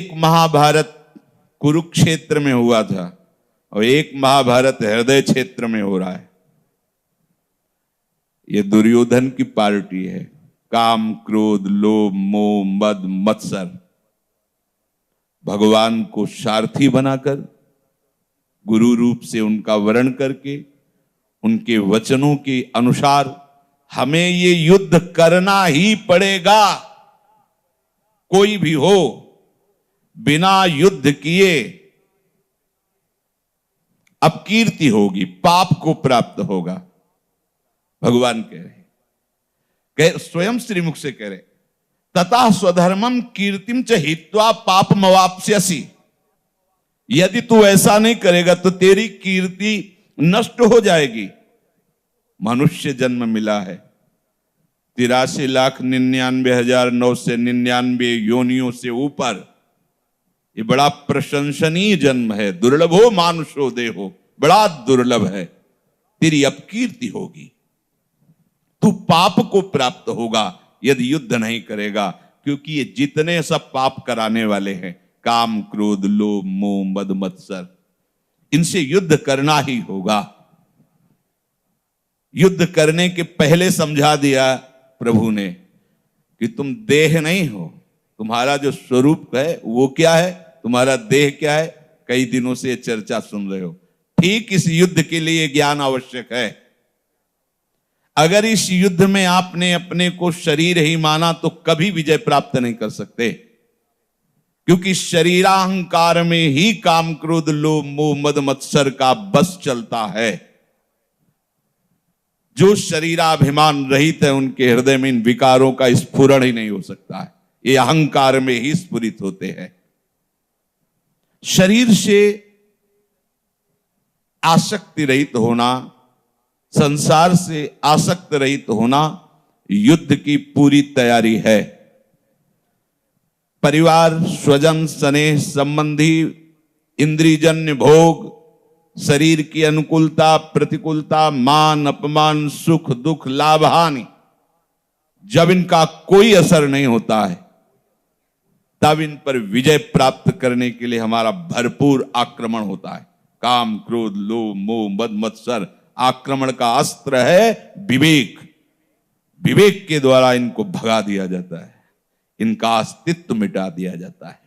एक महाभारत कुरुक्षेत्र में हुआ था और एक महाभारत हृदय क्षेत्र में हो रहा है। ये दुर्योधन की पार्टी है। काम, क्रोध, लोभ, मोह, मद, मत्सर भगवान को सारथी बनाकर गुरु रूप से उनका वर्ण करके उनके वचनों के अनुसार हमें ये युद्ध करना ही पड़ेगा। कोई भी हो, बिना युद्ध किए अपकीर्ति होगी, पाप को प्राप्त होगा। भगवान कह रहे, स्वयं श्रीमुख से कह रहे, तथा स्वधर्मम कीर्तिम च हित्वा पापमवाप्स्यसि। यदि तू ऐसा नहीं करेगा तो तेरी कीर्ति नष्ट हो जाएगी। मनुष्य जन्म मिला है 83,99,999 योनियों से ऊपर। ये बड़ा प्रशंसनीय जन्म है। दुर्लभो मानुषो देहो, बड़ा दुर्लभ है। तेरी अपकीर्ति होगी, तू पाप को प्राप्त होगा यदि युद्ध नहीं करेगा। क्योंकि ये जितने सब पाप कराने वाले हैं, काम, क्रोध, लोभ, मोह, मद, मत्सर, इनसे युद्ध करना ही होगा। युद्ध करने के पहले समझा दिया प्रभु ने कि तुम देह नहीं हो, तुम्हारा जो स्वरूप है वो क्या है, तुम्हारा देह क्या है। कई दिनों से चर्चा सुन रहे हो। ठीक इस युद्ध के लिए ज्ञान आवश्यक है। अगर इस युद्ध में आपने अपने को शरीर ही माना तो कभी विजय प्राप्त नहीं कर सकते। क्योंकि शरीराहंकार में ही काम, क्रोध, लोभ, मोह, मद, मत्सर का बस चलता है। जो शरीराभिमान रहित है उनके हृदय में इन विकारों का स्फुरण ही नहीं हो सकता है। ये अहंकार में ही स्फुरित होते हैं। शरीर से आसक्ति रहित होना, संसार से आसक्त रहित होना युद्ध की पूरी तैयारी है। परिवार, स्वजन, स्नेह, संबंधी, इंद्रियजन्य भोग, शरीर की अनुकूलता, प्रतिकूलता, मान, अपमान, सुख, दुख, लाभ, हानि, जब इनका कोई असर नहीं होता है तब इन पर विजय प्राप्त करने के लिए हमारा भरपूर आक्रमण होता है। काम, क्रोध, लोभ, मोह, मद, मत्सर, आक्रमण का अस्त्र है विवेक। विवेक के द्वारा इनको भगा दिया जाता है, इनका अस्तित्व मिटा दिया जाता है।